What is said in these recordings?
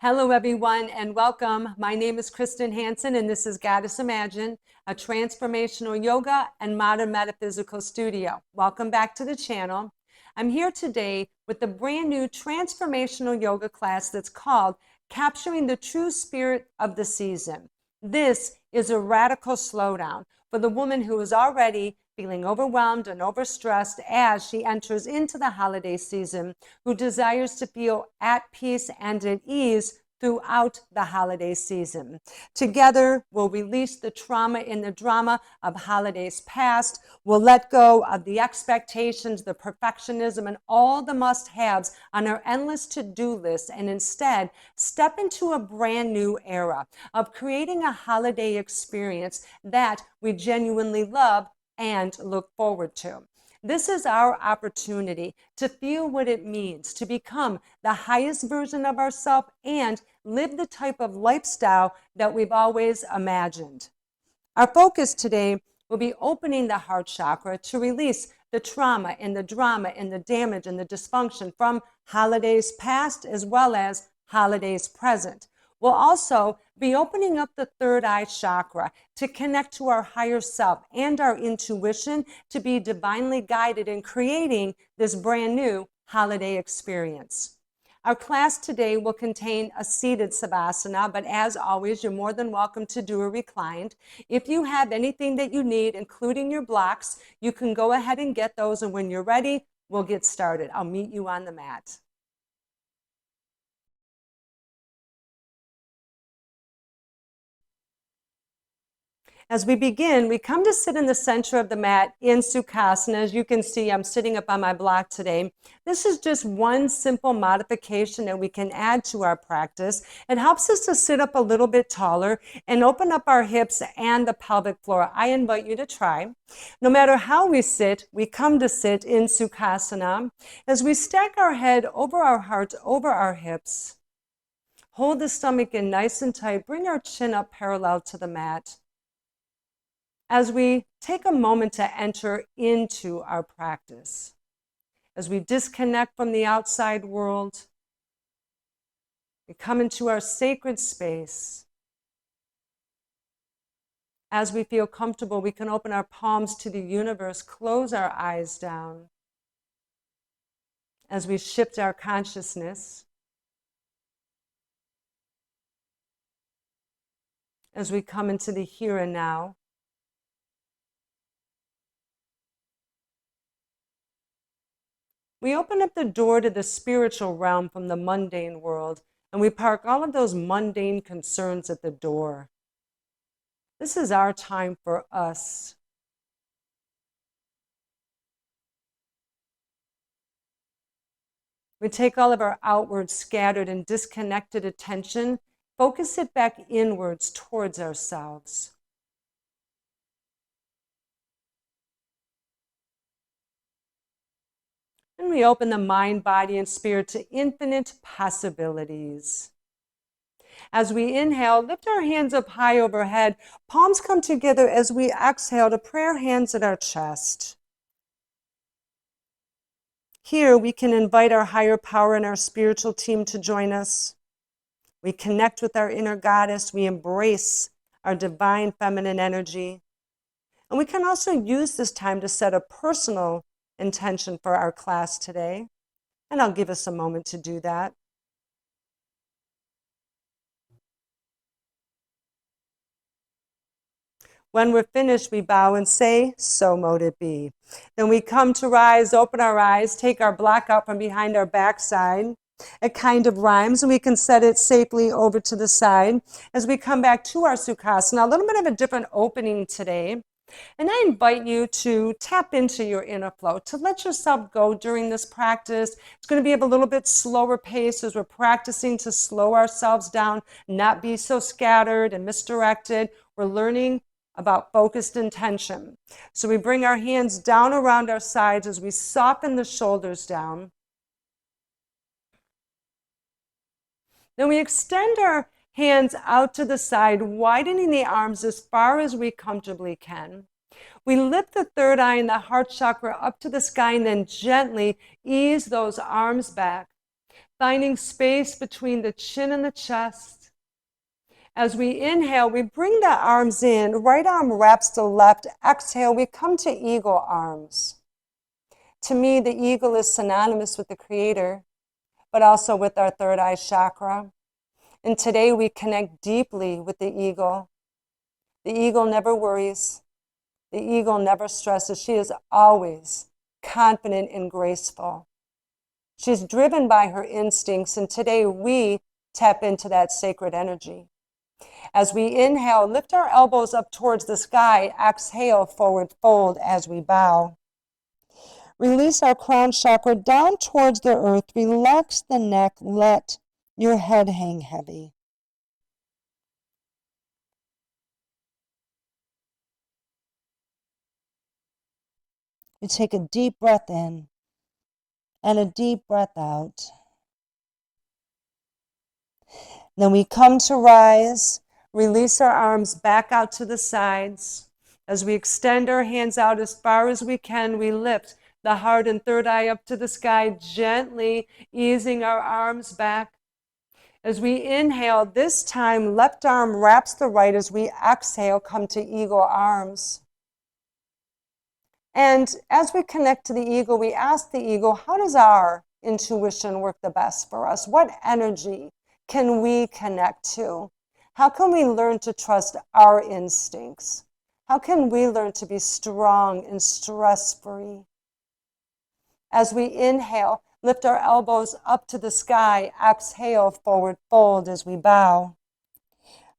Hello, everyone, and welcome. My name is Krysten Hansyn, and this is Goddess Imagine, a transformational yoga and modern metaphysical studio. Welcome back to the channel. I'm here today with a brand new transformational yoga class that's called Capturing the True Spirit of the Season. This is a radical slowdown for the woman who is already feeling overwhelmed and overstressed as she enters into the holiday season, who desires to feel at peace and at ease throughout the holiday season. Together, we'll release the trauma and the drama of holidays past. We'll let go of the expectations, the perfectionism, and all the must-haves on our endless to-do list, and instead step into a brand new era of creating a holiday experience that we genuinely love and look forward to. This is our opportunity to feel what it means to become the highest version of ourselves and live the type of lifestyle that we've always imagined. Our focus today will be opening the heart chakra to release the trauma and the drama and the damage and the dysfunction from holidays past as well as holidays present. We'll also be opening up the third eye chakra to connect to our higher self and our intuition to be divinely guided in creating this brand new holiday experience. Our class today will contain a seated savasana, but as always, you're more than welcome to do a reclined. If you have anything that you need, including your blocks, you can go ahead and get those, and when you're ready, we'll get started. I'll meet you on the mat. As we begin, we come to sit in the center of the mat in Sukhasana. As you can see, I'm sitting up on my block today. This is just one simple modification that we can add to our practice. It helps us to sit up a little bit taller and open up our hips and the pelvic floor. I invite you to try. No matter how we sit, we come to sit in Sukhasana. As we stack our head over our heart, over our hips, hold the stomach in nice and tight, bring our chin up parallel to the mat. As we take a moment to enter into our practice, as we disconnect from the outside world, we come into our sacred space. As we feel comfortable, we can open our palms to the universe, close our eyes down. As we shift our consciousness, as we come into the here and now, we open up the door to the spiritual realm from the mundane world, and we park all of those mundane concerns at the door. This is our time for us. We take all of our outward, scattered, and disconnected attention, focus it back inwards towards ourselves. And we open the mind, body, and spirit to infinite possibilities. As we inhale, lift our hands up high overhead. Palms come together as we exhale to prayer hands at our chest. Here we can invite our higher power and our spiritual team to join us. We connect with our inner goddess. We embrace our divine feminine energy. And we can also use this time to set a personal intention for our class today, and I'll give us a moment to do that. When we're finished, we bow and say, "So mote it be." Then we come to rise, open our eyes, take our block out from behind our backside. It kind of rhymes, and we can set it safely over to the side. As we come back to our Sukhasana, a little bit of a different opening today. And I invite you to tap into your inner flow, to let yourself go during this practice. It's going to be a little bit slower pace as we're practicing to slow ourselves down, not be so scattered and misdirected. We're learning about focused intention. So we bring our hands down around our sides as we soften the shoulders down. Then we extend our hands out to the side, widening the arms as far as we comfortably can. We lift the third eye and the heart chakra up to the sky and then gently ease those arms back. finding space between the chin and the chest. As we inhale, we bring the arms in. Right arm wraps the left. Exhale, we come to eagle arms. To me, the eagle is synonymous with the Creator, but also with our third eye chakra. And today we connect deeply with the eagle. The eagle never worries. The eagle never stresses. She is always confident and graceful. She's driven by her instincts, and today we tap into that sacred energy. As we inhale, lift our elbows up towards the sky. Exhale, forward fold as we bow. Release our crown chakra down towards the earth. Relax the neck. Let your head hang heavy. You take a deep breath in and a deep breath out. Then we come to rise, release our arms back out to the sides. As we extend our hands out as far as we can, we lift the heart and third eye up to the sky, gently easing our arms back. As we inhale, this time left arm wraps the right. As we exhale, come to eagle arms. And as we connect to the eagle, we ask the eagle, how does our intuition work the best for us? What energy can we connect to? How can we learn to trust our instincts? How can we learn to be strong and stress-free? As we inhale, lift our elbows up to the sky. Exhale, forward fold as we bow.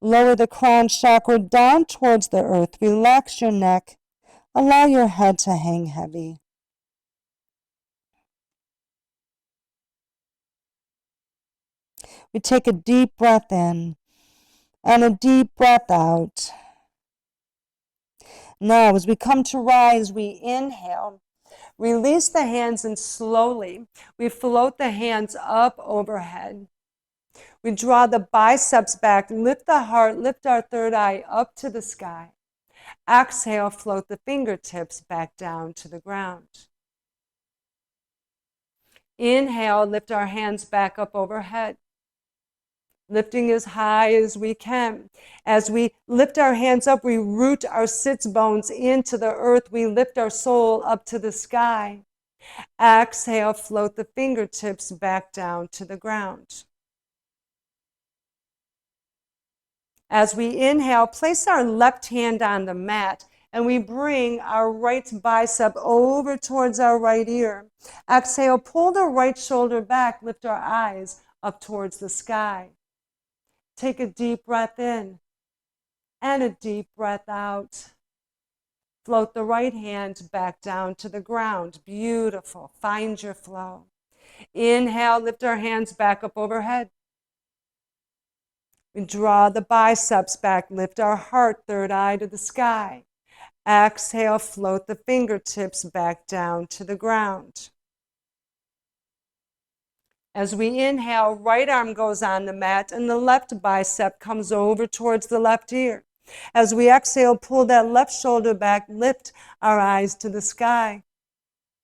Lower the crown chakra down towards the earth. Relax your neck. Allow your head to hang heavy. We take a deep breath in and a deep breath out. Now, as we come to rise, we inhale. Release the hands and slowly we float the hands up overhead. We draw the biceps back, lift the heart, lift our third eye up to the sky. Exhale, float the fingertips back down to the ground. Inhale, lift our hands back up overhead, lifting as high as we can. As we lift our hands up, we root our sits bones into the earth. We lift our soul up to the sky. Exhale, float the fingertips back down to the ground. As we inhale, place our left hand on the mat and we bring our right bicep over towards our right ear. Exhale, pull the right shoulder back, lift our eyes up towards the sky. Take a deep breath in and a deep breath out. Float the right hand back down to the ground. Beautiful. Find your flow. Inhale, lift our hands back up overhead. We draw the biceps back, lift our heart, third eye to the sky. Exhale, float the fingertips back down to the ground. As we inhale, right arm goes on the mat and the left bicep comes over towards the left ear. As we exhale, pull that left shoulder back, lift our eyes to the sky.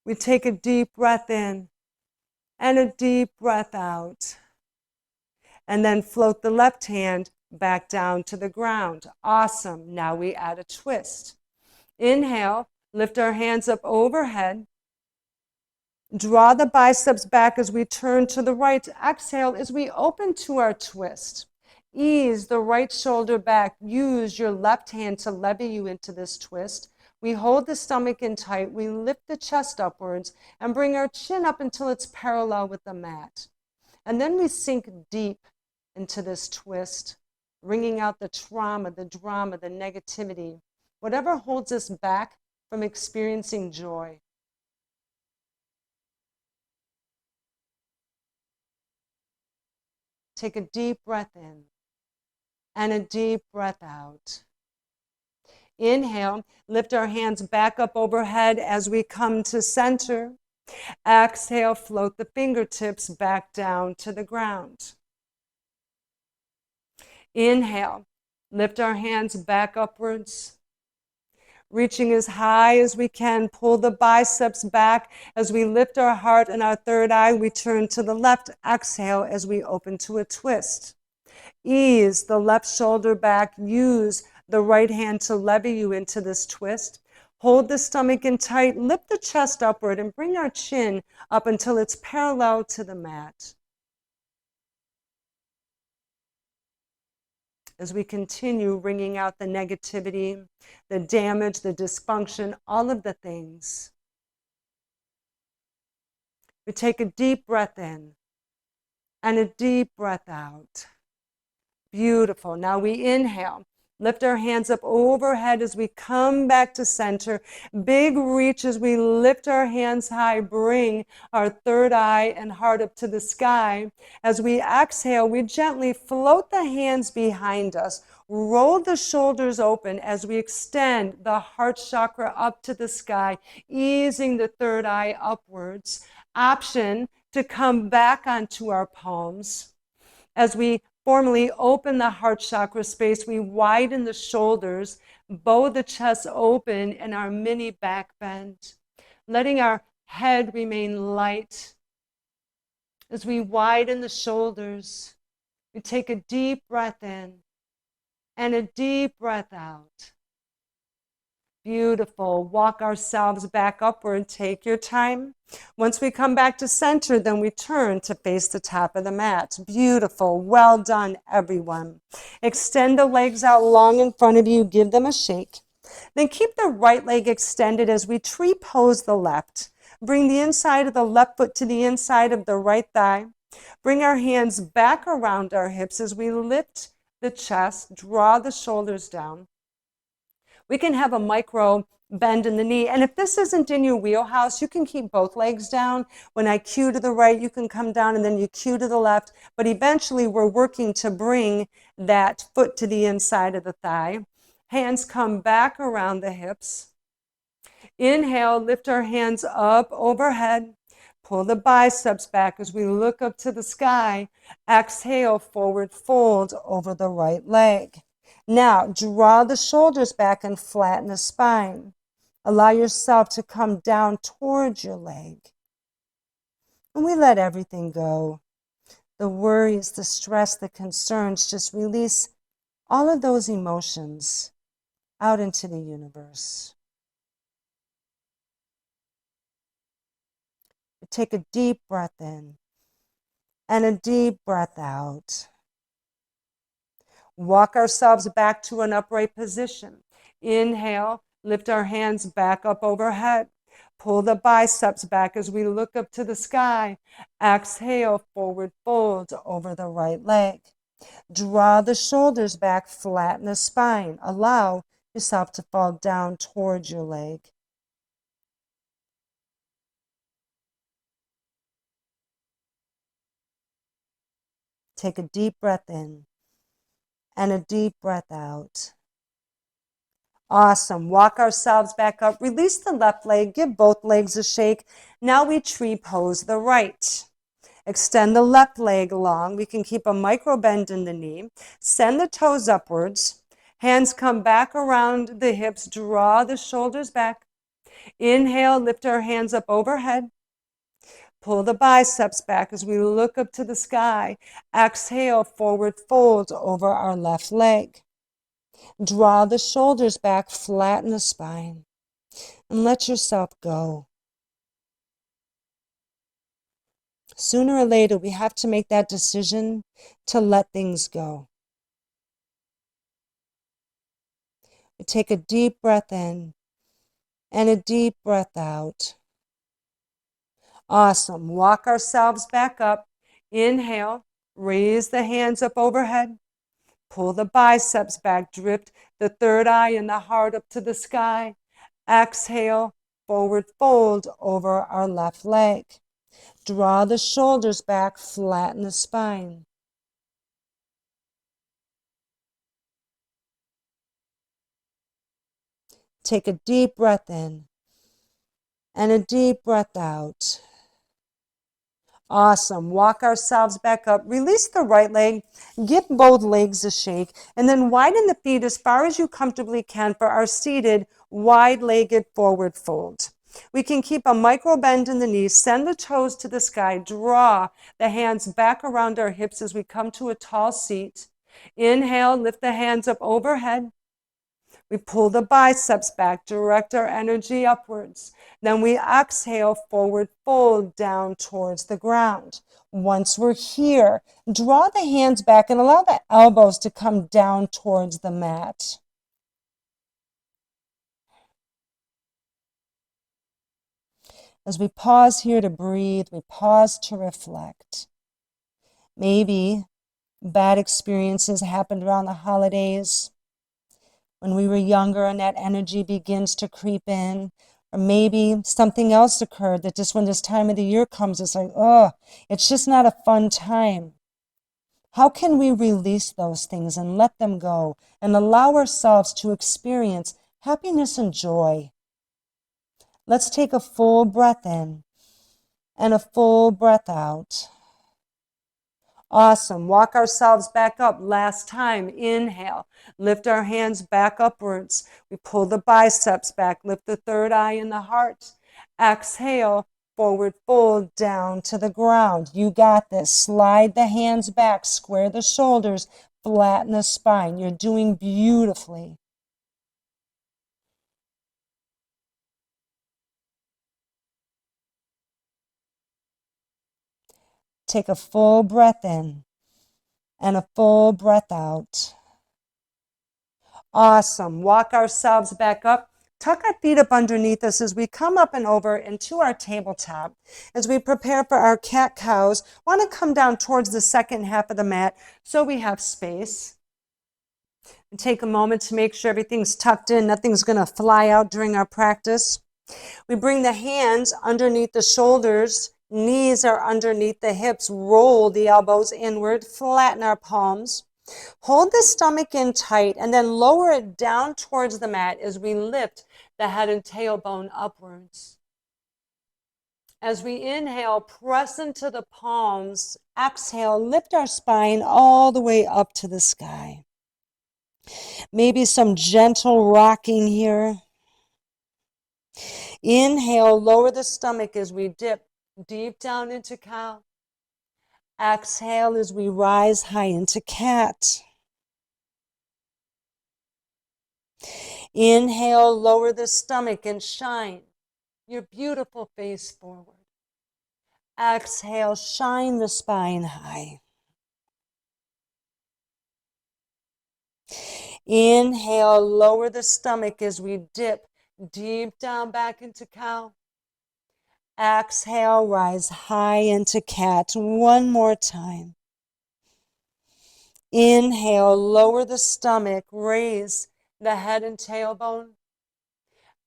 We take a deep breath in and a deep breath out. And then float the left hand back down to the ground. Awesome. Now we add a twist. Inhale, lift our hands up overhead. Draw the biceps back as we turn to the right. Exhale as we open to our twist. Ease the right shoulder back. Use your left hand to levy you into this twist. We hold the stomach in tight. We lift the chest upwards and bring our chin up until it's parallel with the mat. And then we sink deep into this twist, wringing out the trauma, the drama, the negativity, whatever holds us back from experiencing joy. Take a deep breath in and a deep breath out. Inhale, lift our hands back up overhead as we come to center. Exhale, float the fingertips back down to the ground. Inhale, lift our hands back upwards. Reaching as high as we can, pull the biceps back. As we lift our heart and our third eye, we turn to the left. Exhale as we open to a twist. Ease the left shoulder back. Use the right hand to levy you into this twist. Hold the stomach in tight. Lift the chest upward and bring our chin up until it's parallel to the mat. As we continue wringing out the negativity, the damage, the dysfunction, all of the things. We take a deep breath in and a deep breath out. Beautiful. Now we inhale. Lift our hands up overhead as we come back to center. Big reach as we lift our hands high. Bring our third eye and heart up to the sky. As we exhale, we gently float the hands behind us. Roll the shoulders open as we extend the heart chakra up to the sky, easing the third eye upwards. Option to come back onto our palms. As we formally open the heart chakra space, we widen the shoulders, bow the chest open, and our mini back bend, letting our head remain light. As we widen the shoulders, we take a deep breath in and a deep breath out. Beautiful. Walk ourselves back upward. Take your time. Once we come back to center, then we turn to face the top of the mat. Beautiful. Well done, everyone. Extend the legs out long in front of you. Give them a shake. Then keep the right leg extended as we tree pose the left. Bring the inside of the left foot to the inside of the right thigh. Bring our hands back around our hips as we lift the chest, draw the shoulders down. We can have a micro bend in the knee. And if this isn't in your wheelhouse, you can keep both legs down. When I cue to the right, you can come down and then you cue to the left. But eventually we're working to bring that foot to the inside of the thigh. Hands come back around the hips. Inhale, lift our hands up overhead. Pull the biceps back as we look up to the sky. Exhale, forward fold over the right leg. Now, draw the shoulders back and flatten the spine. Allow yourself to come down towards your leg. And we let everything go. The worries, the stress, the concerns, just release all of those emotions out into the universe. Take a deep breath in and a deep breath out. Walk ourselves back to an upright position. Inhale, lift our hands back up overhead. Pull the biceps back as we look up to the sky. Exhale, forward fold over the right leg. Draw the shoulders back, flatten the spine. Allow yourself to fall down towards your leg. Take a deep breath in and a deep breath out. Awesome. Walk ourselves back up. Release the left leg. Give both legs a shake. Now we tree pose the right. Extend the left leg long. We can keep a micro bend in the knee. Send the toes upwards. Hands come back around the hips. Draw the shoulders back. Inhale, lift our hands up overhead. Pull the biceps back as we look up to the sky. Exhale, forward fold over our left leg. Draw the shoulders back, flatten the spine, and let yourself go. Sooner or later, we have to make that decision to let things go. We take a deep breath in and a deep breath out. Awesome. Walk ourselves back up. Inhale, raise the hands up overhead. Pull the biceps back, drift the third eye and the heart up to the sky. Exhale, forward fold over our left leg. Draw the shoulders back, flatten the spine. Take a deep breath in and a deep breath out. Awesome. Walk ourselves back up. Release the right leg. Give both legs a shake. And then widen the feet as far as you comfortably can for our seated wide-legged forward fold. We can keep a micro bend in the knees, send the toes to the sky, draw the hands back around our hips as we come to a tall seat. Inhale, lift the hands up overhead. We pull the biceps back, direct our energy upwards. Then we exhale, forward fold down towards the ground. Once we're here, draw the hands back and allow the elbows to come down towards the mat. As we pause here to breathe, we pause to reflect. Maybe bad experiences happened around the holidays when we were younger and that energy begins to creep in. Or maybe something else occurred that just when this time of the year comes, it's like, oh, it's just not a fun time. How can we release those things and let them go and allow ourselves to experience happiness and joy? Let's take a full breath in and a full breath out. Awesome. Walk ourselves back up. Last time. Inhale. Lift our hands back upwards. We pull the biceps back. Lift the third eye in the heart. Exhale. Forward fold down to the ground. You got this. Slide the hands back. Square the shoulders. Flatten the spine. You're doing beautifully. Take a full breath in and a full breath out. Awesome. Walk ourselves back up. Tuck our feet up underneath us as we come up and over into our tabletop. As we prepare for our cat-cows, want to come down towards the second half of the mat so we have space. And take a moment to make sure everything's tucked in. Nothing's going to fly out during our practice. We bring the hands underneath the shoulders. Knees are underneath the hips. Roll the elbows inward. Flatten our palms. Hold the stomach in tight and then lower it down towards the mat as we lift the head and tailbone upwards. As we inhale, press into the palms. Exhale, lift our spine all the way up to the sky. Maybe some gentle rocking here. Inhale, lower the stomach as we dip deep down into cow. Exhale as we rise high into cat. Inhale, lower the stomach and shine your beautiful face forward. Exhale, shine the spine high. Inhale, lower the stomach as we dip deep down back into cow. Exhale, rise high into cat. One more time. Inhale, lower the stomach, raise the head and tailbone.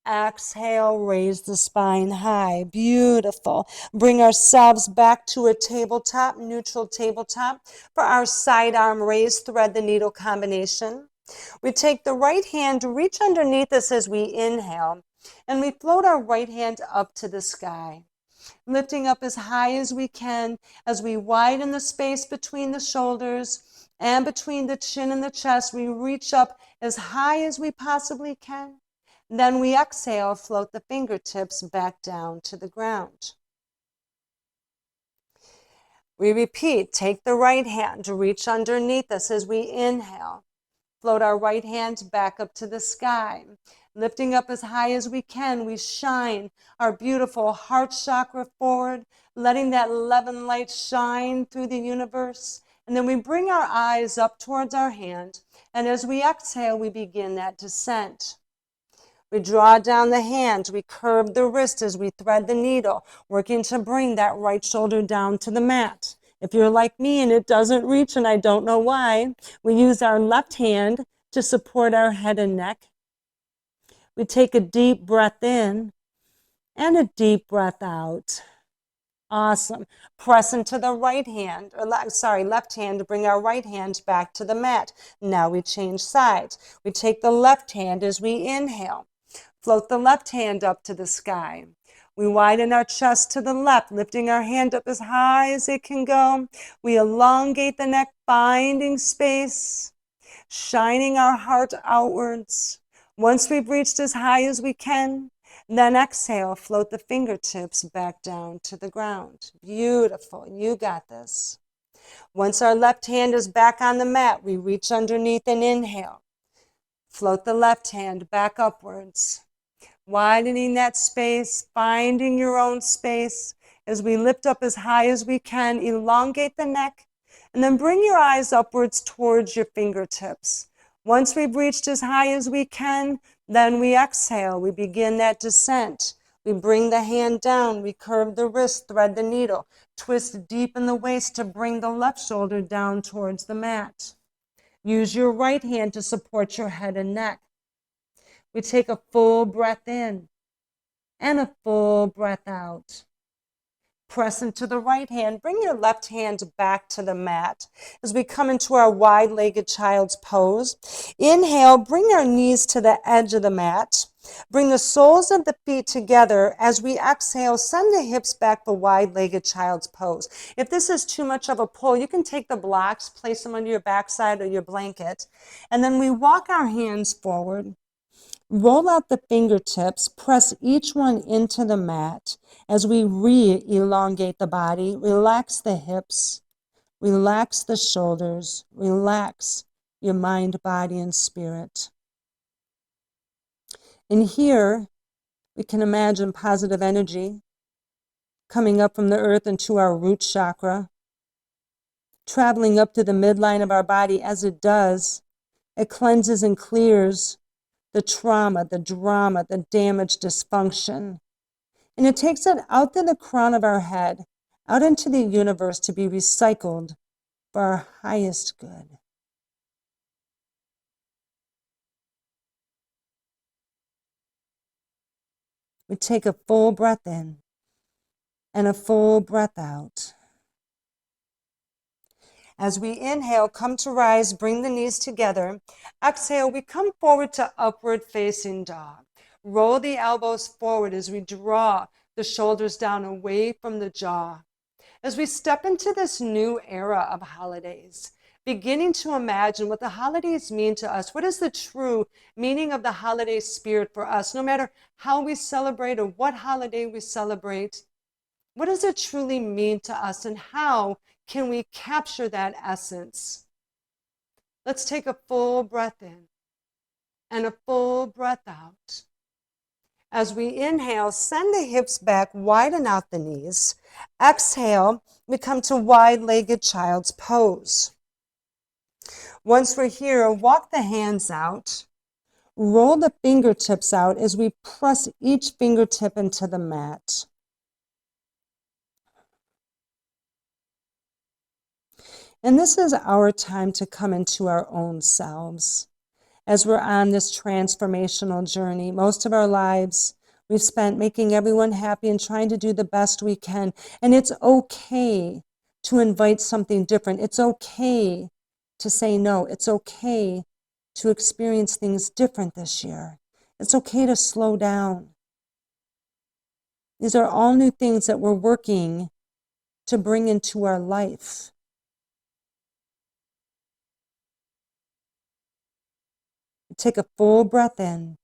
Exhale, raise the spine high. Beautiful. Bring ourselves back to a tabletop, neutral tabletop. For our side arm raise, thread the needle combination. We take the right hand, reach underneath us as we inhale, and we float our right hand up to the sky, lifting up as high as we can as we widen the space between the shoulders and between the chin and the chest. We reach up as high as we possibly can. Then we exhale, float the fingertips back down to the ground. We repeat, take the right hand, reach underneath us as we inhale. Float our right hand back up to the sky. Lifting up as high as we can, we shine our beautiful heart chakra forward, letting that 11 light shine through the universe. And then we bring our eyes up towards our hand. And as we exhale, we begin that descent. We draw down the hand, we curve the wrist as we thread the needle, working to bring that right shoulder down to the mat. If you're like me and it doesn't reach and I don't know why, we use our left hand to support our head and neck. We take a deep breath in and a deep breath out. Awesome. Press into the left hand to bring our right hand back to the mat. Now we change sides. We take the left hand as we inhale. Float the left hand up to the sky. We widen our chest to the left, lifting our hand up as high as it can go. We elongate the neck, finding space, shining our heart outwards. Once we've reached as high as we can, then exhale, float the fingertips back down to the ground. Beautiful, you got this. Once our left hand is back on the mat, we reach underneath and inhale. Float the left hand back upwards, widening that space, finding your own space. As we lift up as high as we can, elongate the neck, and then bring your eyes upwards towards your fingertips. Once we've reached as high as we can, then we exhale. We begin that descent. We bring the hand down. We curve the wrist, thread the needle, twist deep in the waist to bring the left shoulder down towards the mat. Use your right hand to support your head and neck. We take a full breath in and a full breath out. Press into the right hand. Bring your left hand back to the mat as we come into our wide-legged child's pose. Inhale, bring our knees to the edge of the mat. Bring the soles of the feet together. As we exhale, send the hips back for wide-legged child's pose. If this is too much of a pull, you can take the blocks, place them under your backside or your blanket, and then we walk our hands forward. Roll out the fingertips, press each one into the mat as we re-elongate the body. Relax the hips, relax the shoulders, relax your mind, body, and spirit. And here, we can imagine positive energy coming up from the earth into our root chakra, traveling up to the midline of our body. As it does, it cleanses and clears the trauma, the drama, the damage, dysfunction. And it takes it out to the crown of our head, out into the universe to be recycled for our highest good. We take a full breath in and a full breath out. As we inhale, come to rise, bring the knees together. Exhale, we come forward to upward facing dog. Roll the elbows forward as we draw the shoulders down away from the jaw. As we step into this new era of holidays, beginning to imagine what the holidays mean to us. What is the true meaning of the holiday spirit for us? No matter how we celebrate or what holiday we celebrate, what does it truly mean to us, and how can we capture that essence? Let's take a full breath in and a full breath out. As we inhale, send the hips back, widen out the knees. Exhale, we come to wide-legged child's pose. Once we're here, walk the hands out. Roll the fingertips out as we press each fingertip into the mat. And this is our time to come into our own selves. As we're on this transformational journey, most of our lives we've spent making everyone happy and trying to do the best we can. And it's okay to invite something different. It's okay to say no. It's okay to experience things different this year. It's okay to slow down. These are all new things that we're working to bring into our life. Take a full breath in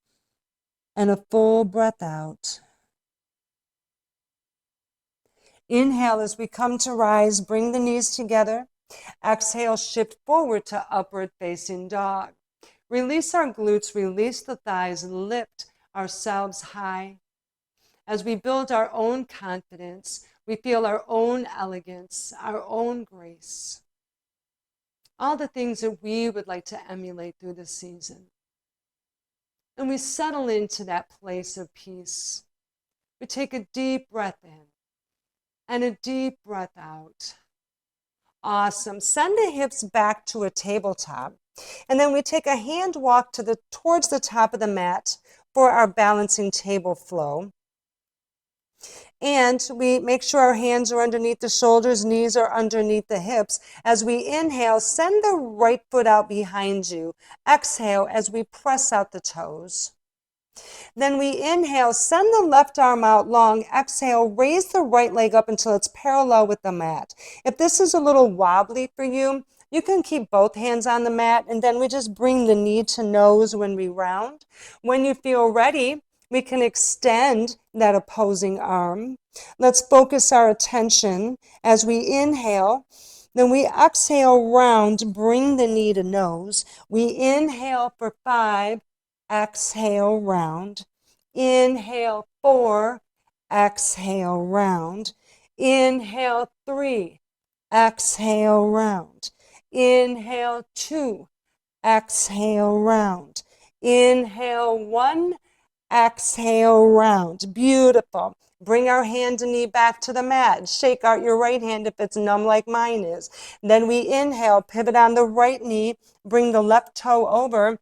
and a full breath out. Inhale as we come to rise, bring the knees together. Exhale, shift forward to upward facing dog. Release our glutes, release the thighs, lift ourselves high. As we build our own confidence, we feel our own elegance, our own grace. All the things that we would like to emulate through this season. And we settle into that place of peace. We take a deep breath in and a deep breath out. Awesome. Send the hips back to a tabletop. And then we take a hand walk towards the top of the mat for our balancing table flow. And we make sure our hands are underneath the shoulders, knees are underneath the hips. As we inhale, send the right foot out behind you. Exhale as we press out the toes. Then we inhale, send the left arm out long. Exhale, raise the right leg up until it's parallel with the mat. If this is a little wobbly for you, You can keep both hands on the mat, and then we just bring the knee to nose when we round. When you feel ready, we can extend that opposing arm. Let's focus our attention as we inhale. Then we exhale round, bring the knee to nose. We inhale for 5, exhale round. Inhale 4, exhale round. Inhale 3, exhale round. Inhale 2, exhale round. Inhale 1, exhale round. Beautiful. Bring our hand and knee back to the mat. Shake out your right hand if it's numb like mine is. Then we inhale, pivot on the right knee, bring the left toe over.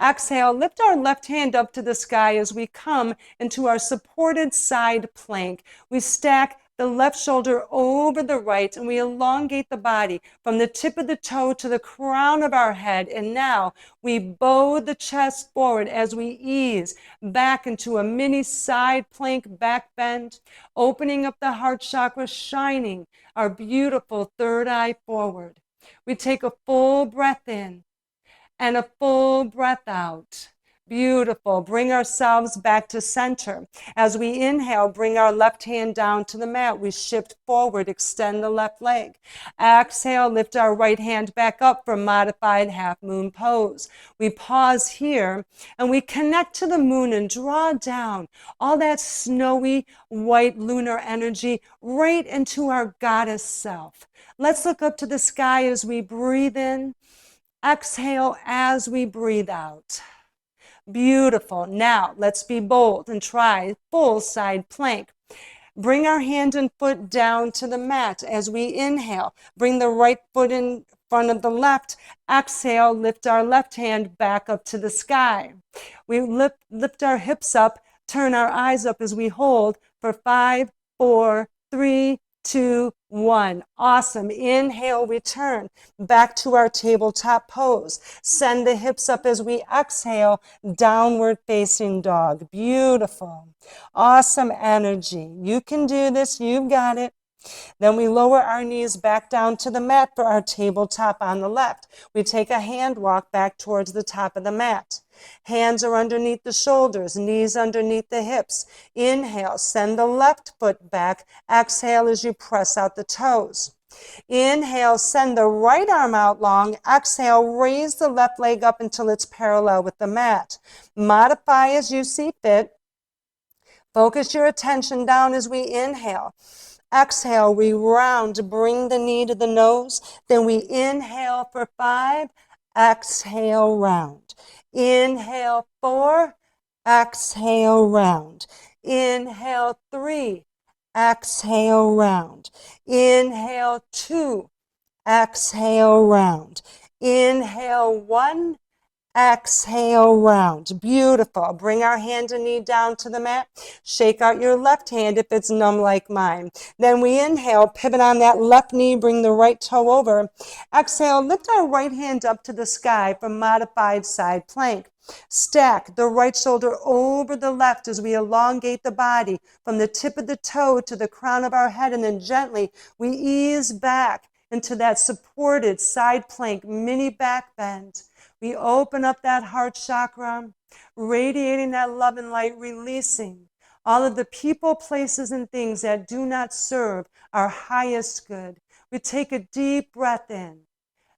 Exhale, lift our left hand up to the sky as we come into our supported side plank. We stack the left shoulder over the right, and we elongate the body from the tip of the toe to the crown of our head. And now we bow the chest forward as we ease back into a mini side plank back bend, opening up the heart chakra, shining our beautiful third eye forward. We take a full breath in and a full breath out. Beautiful. Bring ourselves back to center. As we inhale, bring our left hand down to the mat. We shift forward, extend the left leg. Exhale, lift our right hand back up for modified half moon pose. We pause here and we connect to the moon and draw down all that snowy white lunar energy right into our goddess self. Let's look up to the sky as we breathe in. Exhale as we breathe out. Beautiful. Now let's be bold and try full side plank. Bring our hand and foot down to the mat as we inhale. Bring the right foot in front of the left. Exhale, lift our left hand back up to the sky. We lift our hips up, turn our eyes up as we hold for 5, 4, 3, 2, 1. Awesome. Inhale, return back to our tabletop pose. Send the hips up as we exhale, downward facing dog. Beautiful. Awesome energy. You can do this. You've got it. Then we lower our knees back down to the mat for our tabletop on the left. We take a hand walk back towards the top of the mat. Hands are underneath the shoulders, knees underneath the hips. Inhale, send the left foot back. Exhale as you press out the toes. Inhale, send the right arm out long. Exhale, raise the left leg up until it's parallel with the mat. Modify as you see fit. Focus your attention down as we inhale. Exhale, we round, bring the knee to the nose. Then we inhale for 5, exhale, round. Inhale 4, exhale, round. Inhale 3, exhale, round. Inhale 2, exhale, round. Inhale 1, exhale, round. Beautiful. Bring our hand and knee down to the mat. Shake out your left hand if it's numb like mine. Then we inhale, pivot on that left knee, bring the right toe over. Exhale, lift our right hand up to the sky for modified side plank. Stack the right shoulder over the left as we elongate the body from the tip of the toe to the crown of our head, and then gently we ease back into that supported side plank mini back bend. We open up that heart chakra, radiating that love and light, releasing all of the people, places, and things that do not serve our highest good. We take a deep breath in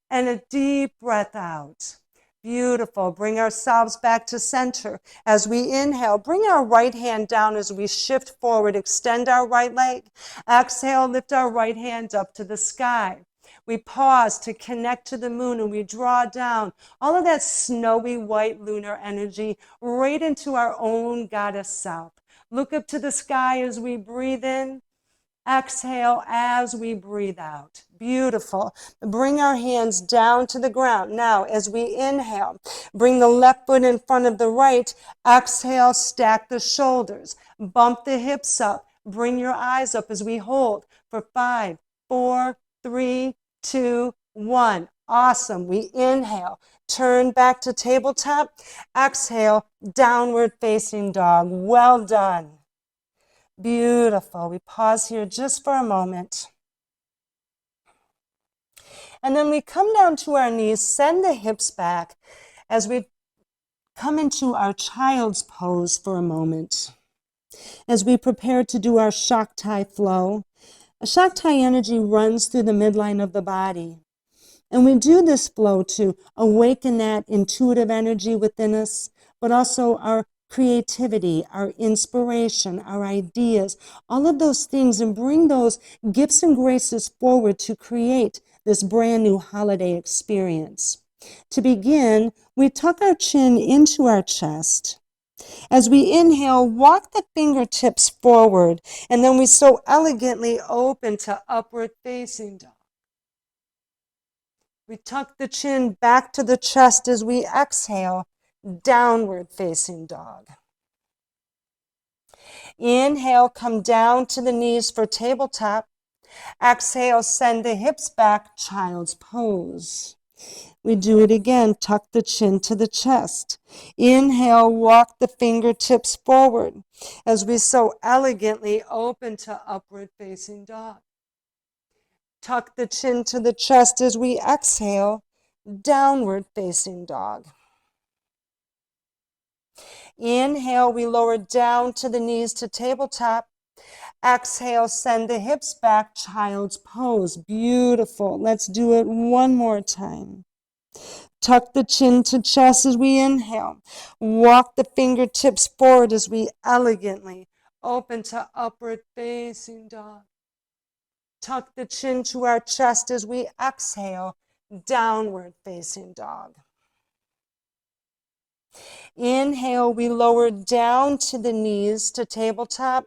and a deep breath out. Beautiful. Bring ourselves back to center. As we inhale, bring our right hand down as we shift forward, extend our right leg. Exhale, lift our right hand up to the sky. We pause to connect to the moon, and we draw down all of that snowy white lunar energy right into our own goddess self. Look up to the sky as we breathe in. Exhale as we breathe out. Beautiful. Bring our hands down to the ground. Now, as we inhale, bring the left foot in front of the right. Exhale, stack the shoulders. Bump the hips up. Bring your eyes up as we hold for 5, 4, 3, 2, 1. Awesome. We inhale. Turn back to tabletop. Exhale, downward facing dog. Well done. Beautiful. We pause here just for a moment. And then we come down to our knees, send the hips back as we come into our child's pose for a moment. As we prepare to do our Shakti flow, a Shakti energy runs through the midline of the body. And we do this flow to awaken that intuitive energy within us, but also our creativity, our inspiration, our ideas, all of those things, and bring those gifts and graces forward to create this brand new holiday experience. To begin, we tuck our chin into our chest. As we inhale, walk the fingertips forward, and then we so elegantly open to upward facing dog. We tuck the chin back to the chest as we exhale, downward facing dog. Inhale, come down to the knees for tabletop. Exhale, send the hips back, child's pose. We do it again, tuck the chin to the chest. Inhale, walk the fingertips forward as we so elegantly open to upward facing dog. Tuck the chin to the chest as we exhale, downward facing dog. Inhale, we lower down to the knees to tabletop. Exhale, send the hips back, child's pose. Beautiful. Let's do it one more time. Tuck the chin to chest as we inhale. Walk the fingertips forward as we elegantly open to upward facing dog. Tuck the chin to our chest as we exhale, downward facing dog. Inhale, we lower down to the knees to tabletop.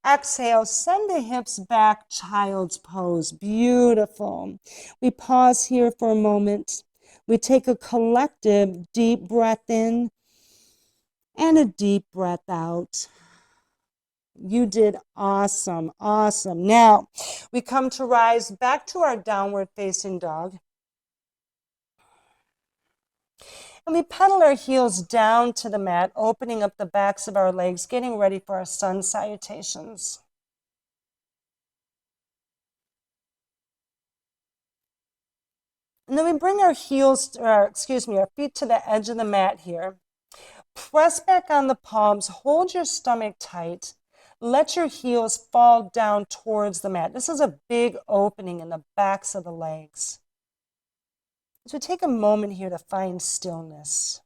Exhale, send the hips back, child's pose. Beautiful. We pause here for a moment. We take a collective deep breath in and a deep breath out. You did awesome, awesome. Now, we come to rise back to our downward facing dog. And we pedal our heels down to the mat, opening up the backs of our legs, getting ready for our sun salutations. And then we bring our our feet to the edge of the mat here. Press back on the palms, hold your stomach tight. Let your heels fall down towards the mat. This is a big opening in the backs of the legs. So take a moment here to find stillness.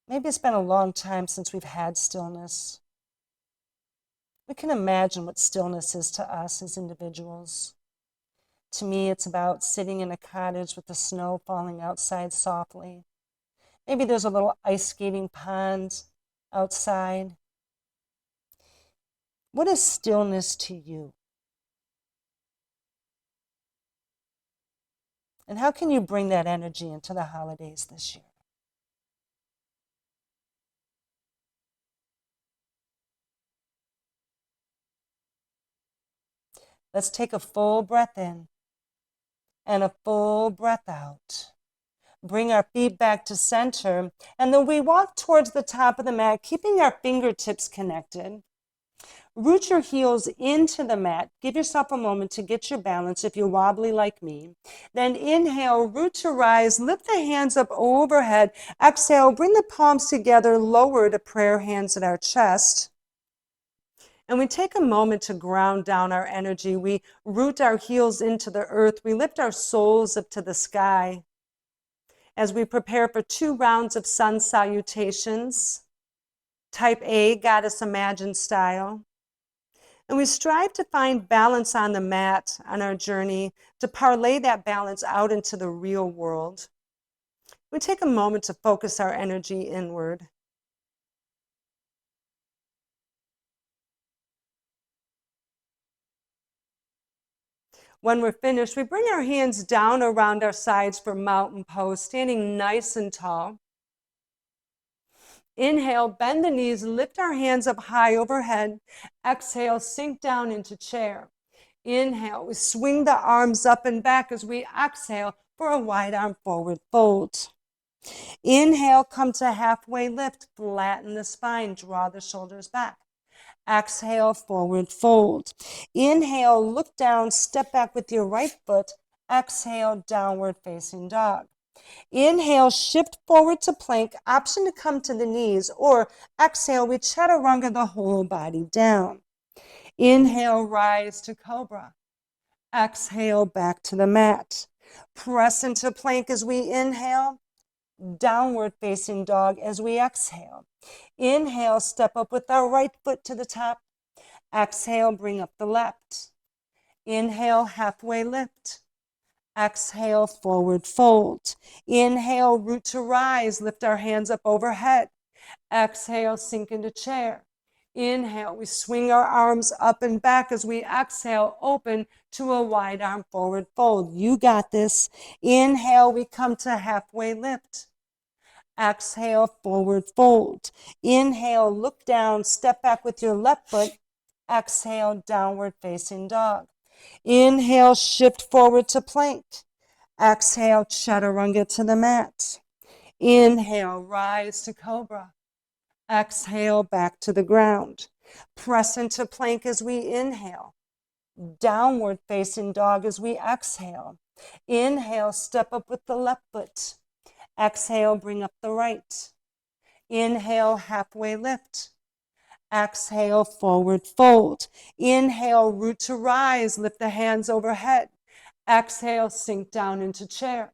Maybe it's been a long time since we've had stillness. We can imagine what stillness is to us as individuals. To me, it's about sitting in a cottage with the snow falling outside softly. Maybe there's a little ice skating pond outside. What is stillness to you? And how can you bring that energy into the holidays this year? Let's take a full breath in and a full breath out. Bring our feet back to center, and then we walk towards the top of the mat, keeping our fingertips connected. Root your heels into the mat. Give yourself a moment to get your balance if you're wobbly like me. Then inhale, root to rise, lift the hands up overhead. Exhale, bring the palms together, lower to prayer hands at our chest. And we take a moment to ground down our energy. We root our heels into the earth. We lift our soles up to the sky as we prepare for 2 rounds of sun salutations. Type A, Goddess Imagine style. And we strive to find balance on the mat on our journey, to parlay that balance out into the real world. We take a moment to focus our energy inward. When we're finished, we bring our hands down around our sides for mountain pose, standing nice and tall. Inhale, bend the knees, lift our hands up high overhead. Exhale, sink down into chair. Inhale, we swing the arms up and back as we exhale for a wide arm forward fold. Inhale, come to halfway lift, flatten the spine, draw the shoulders back. Exhale, forward fold. Inhale, look down, step back with your right foot. Exhale, downward facing dog. Inhale, shift forward to plank, option to come to the knees, or exhale, we chaturanga the whole body down. Inhale, rise to cobra. Exhale, back to the mat. Press into plank as we inhale, downward facing dog as we exhale. Inhale, step up with our right foot to the top. Exhale, bring up the left. Inhale, halfway lift. Exhale, forward fold. Inhale, root to rise, lift our hands up overhead. Exhale, sink into chair. Inhale, we swing our arms up and back as we exhale, open to a wide arm forward fold. You got this. Inhale, we come to halfway lift. Exhale, forward fold. Inhale, look down, step back with your left foot. Exhale, downward facing dog. Inhale, shift forward to plank. Exhale, chaturanga to the mat. Inhale, rise to cobra. Exhale, back to the ground. Press into plank as we inhale. Downward facing dog as we exhale. Inhale, step up with the left foot. Exhale, bring up the right. Inhale, halfway lift. Exhale, forward fold. Inhale, root to rise, lift the hands overhead. Exhale, sink down into chair.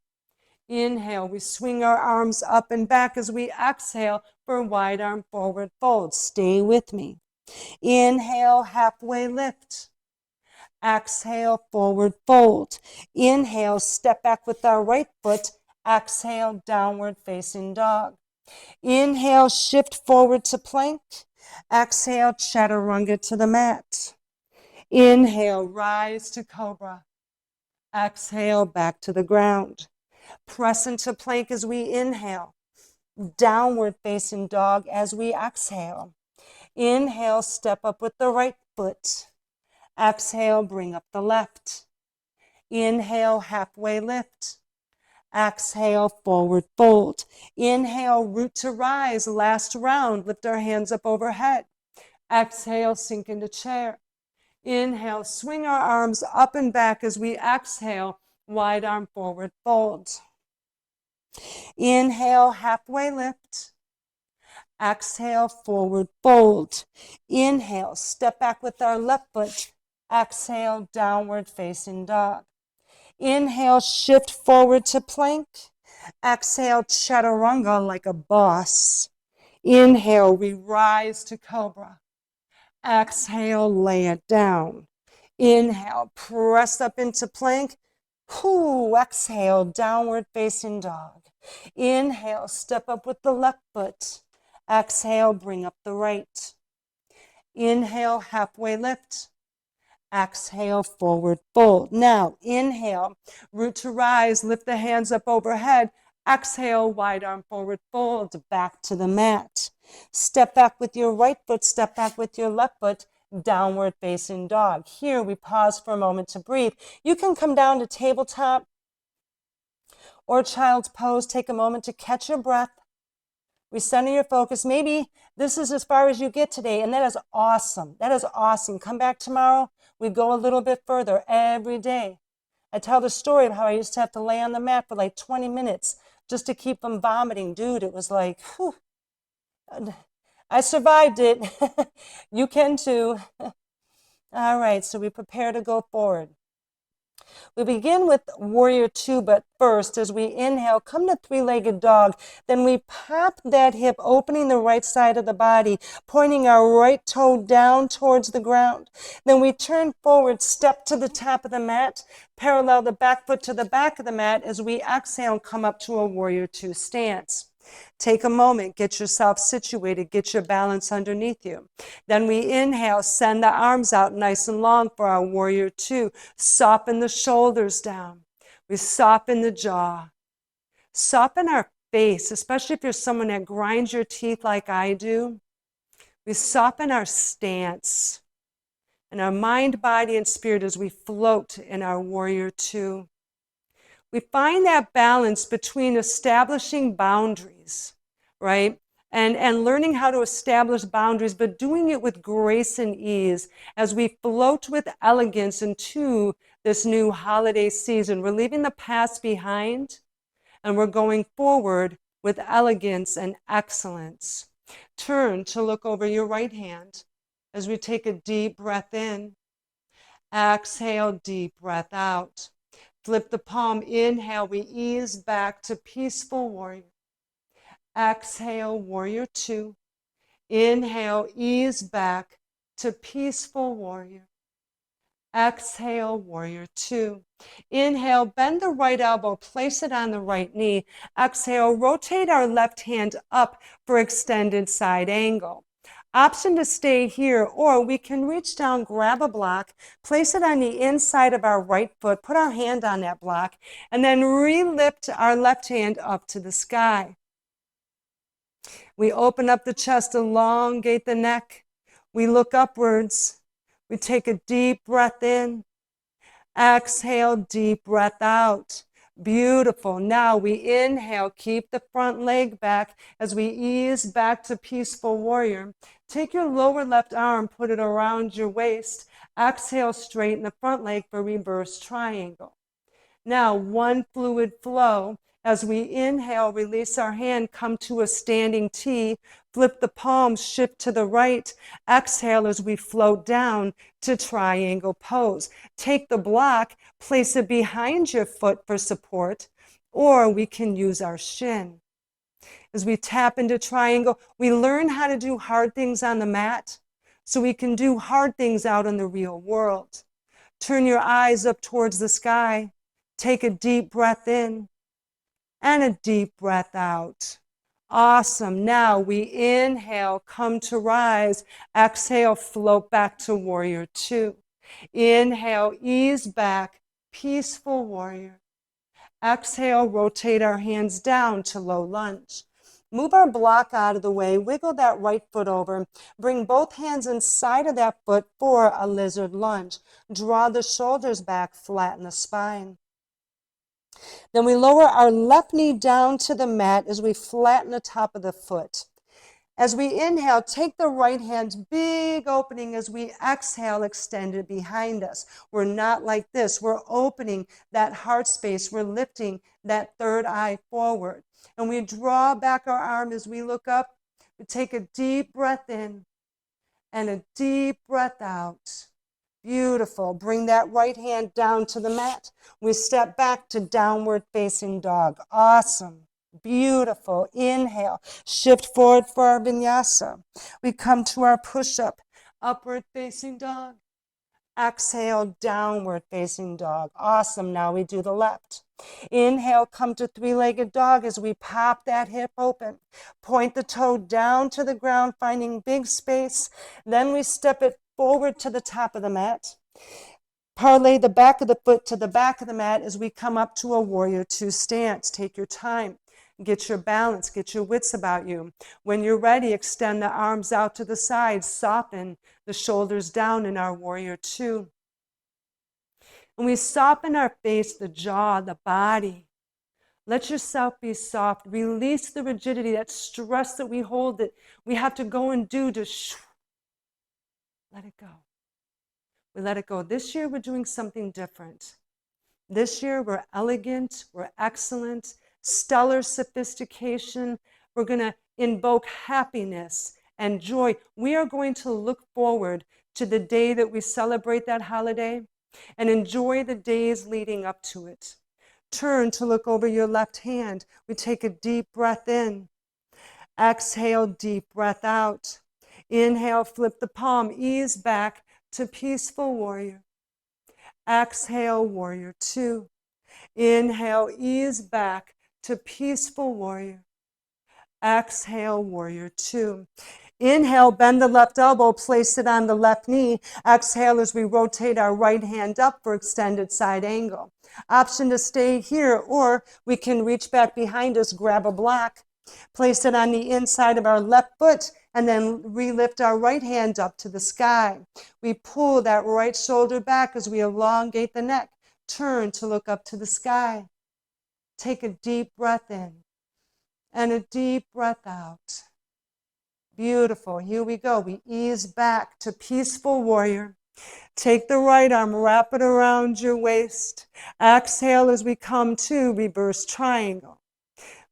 Inhale, we swing our arms up and back as we exhale for wide arm forward fold. Stay with me. Inhale, halfway lift. Exhale, forward fold. Inhale, step back with our right foot. Exhale, downward facing dog. Inhale, shift forward to plank. Exhale, chaturanga to the mat. Inhale, rise to cobra. Exhale, back to the ground. Press into plank as we inhale. Downward facing dog as we exhale. Inhale, step up with the right foot. Exhale, bring up the left. Inhale, halfway lift. Exhale, forward fold. Inhale, root to rise, last round. Lift our hands up overhead. Exhale, sink into chair. Inhale, swing our arms up and back as we exhale, wide arm forward fold. Inhale, halfway lift. Exhale, forward fold. Inhale, step back with our left foot. Exhale, downward facing dog. Inhale, shift forward to plank. Exhale, chaturanga like a boss. Inhale, we rise to cobra. Exhale, lay it down. Inhale, press up into plank. Exhale, downward facing dog. Inhale, step up with the left foot. Exhale, bring up the right. Inhale, halfway lift. Exhale, forward fold. Now, inhale, root to rise, lift the hands up overhead. Exhale, wide arm forward fold, back to the mat. Step back with your right foot, step back with your left foot, downward facing dog. Here, we pause for a moment to breathe. You can come down to tabletop or child's pose. Take a moment to catch your breath. Recenter your focus. Maybe this is as far as you get today, and that is awesome. That is awesome. Come back tomorrow. We go a little bit further every day. I tell the story of how I used to have to lay on the mat for like 20 minutes just to keep from vomiting. Dude, it was like, whew. I survived it. You can too. All right, so we prepare to go forward. We begin with warrior two, but first, as we inhale, come to three-legged dog. Then we pop that hip, opening the right side of the body, pointing our right toe down towards the ground. Then we turn forward, step to the top of the mat, parallel the back foot to the back of the mat as we exhale and come up to a warrior two stance. Take a moment, get yourself situated, get your balance underneath you. Then we inhale, send the arms out nice and long for our warrior two. Soften the shoulders down. We soften the jaw. Soften our face, especially if you're someone that grinds your teeth like I do. We soften our stance and our mind, body, and spirit as we float in our warrior two. We find that balance between establishing boundaries, right? and learning how to establish boundaries, but doing it with grace and ease as we float with elegance into this new holiday season. We're leaving the past behind and we're going forward with elegance and excellence. Turn to look over your right hand as we take a deep breath in. Exhale, deep breath out. Flip the palm. Inhale, we ease back to peaceful warrior. Exhale, warrior two. Inhale, ease back to peaceful warrior. Exhale, warrior two. Inhale, bend the right elbow, place it on the right knee. Exhale, rotate our left hand up for extended side angle. Option to stay here, or we can reach down, grab a block, place it on the inside of our right foot, put our hand on that block, and then re-lift our left hand up to the sky. We open up the chest, elongate the neck. We look upwards. We take a deep breath in. Exhale, deep breath out. Beautiful. Now we inhale, keep the front leg back as we ease back to peaceful warrior. Take your lower left arm, put it around your waist. Exhale, straighten the front leg for reverse triangle. Now, one fluid flow. As we inhale, release our hand, come to a standing T, flip the palms, shift to the right. Exhale as we float down to triangle pose. Take the block, place it behind your foot for support, or we can use our shin. As we tap into triangle, we learn how to do hard things on the mat so we can do hard things out in the real world. Turn your eyes up towards the sky. Take a deep breath in and a deep breath out. Awesome. Now we inhale, come to rise. Exhale, float back to warrior two. Inhale, ease back, peaceful warrior. Exhale, rotate our hands down to low lunge. Move our block out of the way, wiggle that right foot over, bring both hands inside of that foot for a lizard lunge. Draw the shoulders back, flatten the spine. Then we lower our left knee down to the mat as we flatten the top of the foot. As we inhale, take the right hand, big opening. As we exhale, extend it behind us. We're not like this. We're opening that heart space. We're lifting that third eye forward. And we draw back our arm as we look up. We take a deep breath in and a deep breath out. Beautiful. Bring that right hand down to the mat. We step back to downward facing dog. Awesome. Beautiful. Inhale. Shift forward for our vinyasa. We come to our push-up. Upward facing dog. Exhale, downward facing dog. Awesome. Now we do the left. Inhale, come to three-legged dog as we pop that hip open. Point the toe down to the ground, finding big space. Then we step it forward to the top of the mat. Parlay the back of the foot to the back of the mat as we come up to a warrior two stance. Take your time. Get your balance. Get your wits about you. When you're ready, extend the arms out to the sides. Soften the shoulders down in our warrior two. And we soften our face, the jaw, the body. Let yourself be soft. Release the rigidity, that stress that we hold that we have to go and do to let it go. We let it go. This year, we're doing something different. This year, we're elegant, we're excellent, stellar sophistication. We're going to invoke happiness and joy. We are going to look forward to the day that we celebrate that holiday and enjoy the days leading up to it. Turn to look over your left hand. We take a deep breath in. Exhale, deep breath out. Inhale, flip the palm, ease back to peaceful warrior. Exhale, warrior two. Inhale, ease back to peaceful warrior. Exhale, warrior two. Inhale, bend the left elbow, place it on the left knee. Exhale as we rotate our right hand up for extended side angle. Option to stay here, or we can reach back behind us, grab a block, place it on the inside of our left foot, and then re-lift our right hand up to the sky. We pull that right shoulder back as we elongate the neck. Turn to look up to the sky. Take a deep breath in and a deep breath out. Beautiful. Here we go. We ease back to peaceful warrior. Take the right arm, wrap it around your waist. Exhale as we come to reverse triangle.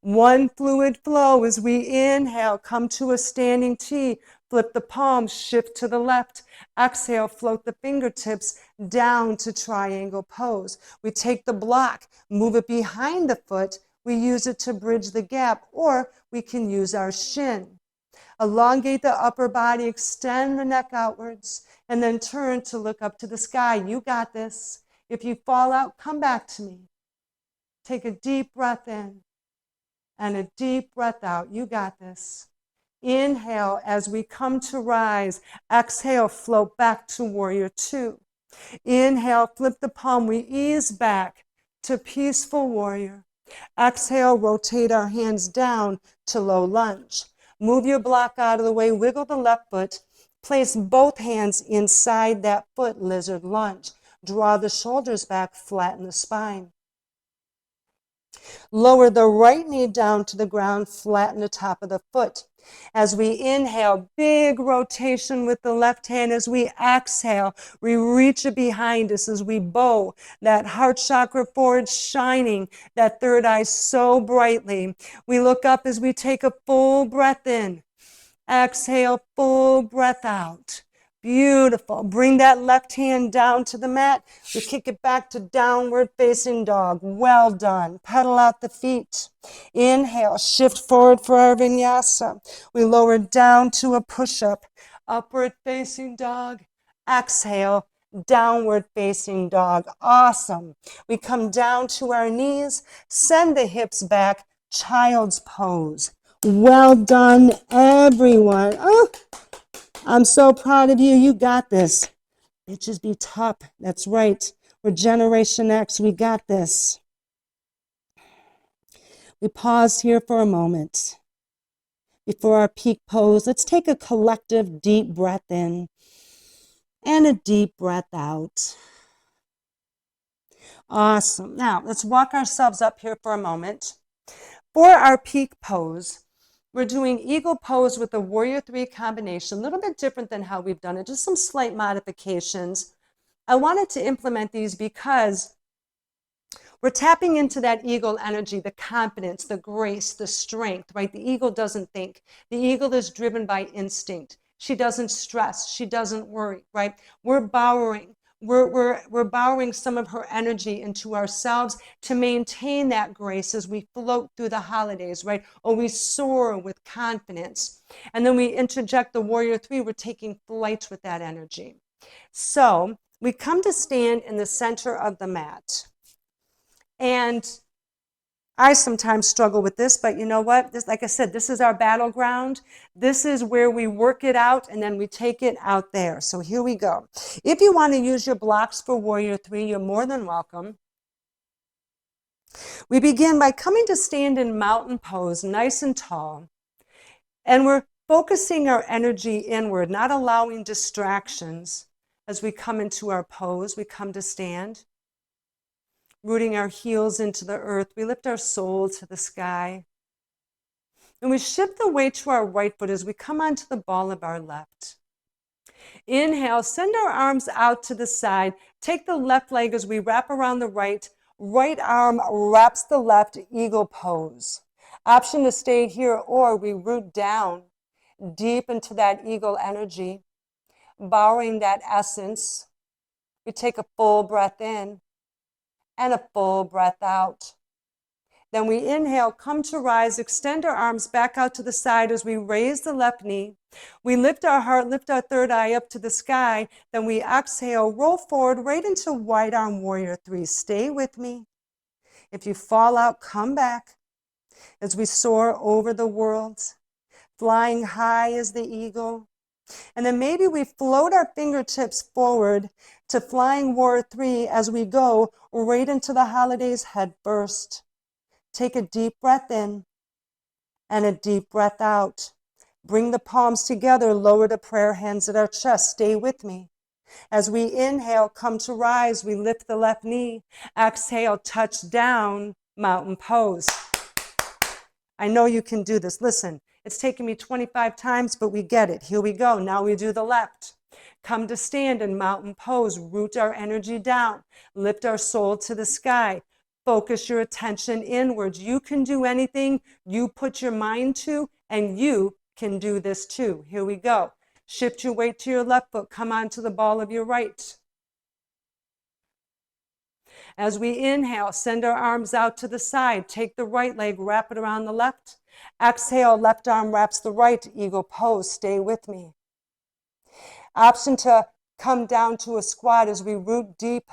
One fluid flow as we inhale, come to a standing T. Flip the palms, shift to the left. Exhale, float the fingertips down to triangle pose. We take the block, move it behind the foot. We use it to bridge the gap, or we can use our shin. Elongate the upper body, extend the neck outwards, and then turn to look up to the sky. You got this. If you fall out, come back to me. Take a deep breath in and a deep breath out. You got this. Inhale as we come to rise. Exhale, float back to warrior two. Inhale, flip the palm. We ease back to peaceful warrior. Exhale, rotate our hands down to low lunge. Move your block out of the way, wiggle the left foot, place both hands inside that foot, lizard lunge. Draw the shoulders back, flatten the spine. Lower the right knee down to the ground, flatten the top of the foot. As we inhale, big rotation with the left hand. As we exhale, we reach it behind us as we bow that heart chakra forward, shining that third eye so brightly. We look up as we take a full breath in. Exhale, full breath out. Beautiful. Bring that left hand down to the mat. We kick it back to downward facing dog. Well done. Pedal out the feet. Inhale, shift forward for our vinyasa. We lower down to a push-up. Upward facing dog. Exhale, downward facing dog. Awesome. We come down to our knees. Send the hips back. Child's pose. Well done, everyone. Oh, I'm so proud of you. You got this. Bitches be tough. That's right. We're Generation X. We got this. We pause here for a moment before our peak pose. Let's take a collective deep breath in and a deep breath out. Awesome. Now, let's walk ourselves up here for a moment. For our peak pose, we're doing eagle pose with a warrior three combination, a little bit different than how we've done it, just some slight modifications. I wanted to implement these because we're tapping into that eagle energy, the confidence, the grace, the strength, right? The eagle doesn't think. The eagle is driven by instinct. She doesn't stress. She doesn't worry, right? We're borrowing some of her energy into ourselves to maintain that grace as we float through the holidays, right? Or we soar with confidence. And then we interject the warrior three. We're taking flight with that energy. So we come to stand in the center of the mat. And I sometimes struggle with this, but you know what? This, like I said, this is our battleground. This is where we work it out and then we take it out there. So here we go. If you want to use your blocks for warrior three, you're more than welcome. We begin by coming to stand in mountain pose, nice and tall. And we're focusing our energy inward, not allowing distractions. As we come into our pose, we come to stand. Rooting our heels into the earth, we lift our soul to the sky. And we shift the weight to our right foot as we come onto the ball of our left. Inhale, send our arms out to the side. Take the left leg as we wrap around the right. Right arm wraps the left, eagle pose. Option to stay here, or we root down deep into that eagle energy, borrowing that essence. We take a full breath in and a full breath out. Then we inhale, come to rise, extend our arms back out to the side as we raise the left knee. We lift our heart, lift our third eye up to the sky. Then we exhale, roll forward right into wide arm warrior three. Stay with me. If you fall out, come back as we soar over the world, flying high as the eagle. And then maybe we float our fingertips forward to flying warrior three as we go right into the holidays head first. Take a deep breath in and a deep breath out. Bring the palms together, lower the prayer hands at our chest. Stay with me. As we inhale, come to rise, we lift the left knee. Exhale, touch down, mountain pose. I know you can do this. Listen, It's taken me 25 times, but we get it. Here we go. Now we do the left. Come to stand in mountain pose. Root our energy down. Lift our soul to the sky. Focus your attention inwards. You can do anything you put your mind to, and you can do this too. Here we go. Shift your weight to your left foot. Come onto the ball of your right. As we inhale, send our arms out to the side. Take the right leg, wrap it around the left. Exhale, left arm wraps the right. Eagle pose. Stay with me. Option to come down to a squat as we root deep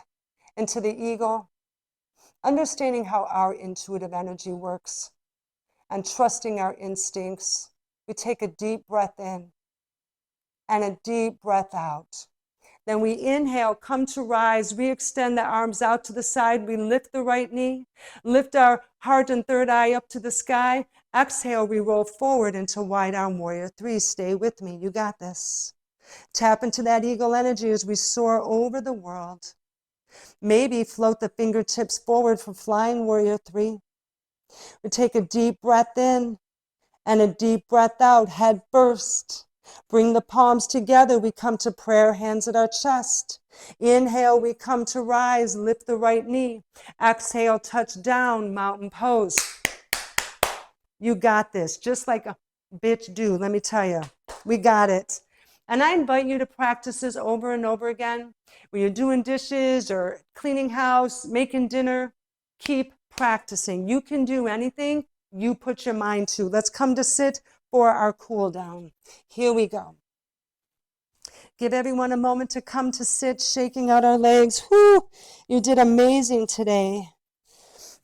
into the eagle. Understanding how our intuitive energy works and trusting our instincts. We take a deep breath in and a deep breath out. Then we inhale, come to rise, we extend the arms out to the side, we lift the right knee, lift our heart and third eye up to the sky. Exhale, we roll forward into wide arm warrior 3. Stay with me, you got this. Tap into that eagle energy as we soar over the world. Maybe float the fingertips forward for flying warrior 3. We take a deep breath in and a deep breath out, head first. Bring the palms together. We come to prayer, hands at our chest. Inhale, we come to rise, lift the right knee. Exhale, touch down, mountain pose. You got this, just like a bitch do, let me tell you. We got it. And I invite you to practice this over and over again. When you're doing dishes or cleaning house, making dinner, keep practicing. You can do anything you put your mind to. Let's come to sit for our cool down. Here we go. Give everyone a moment to come to sit, shaking out our legs. Whoo, you did amazing today.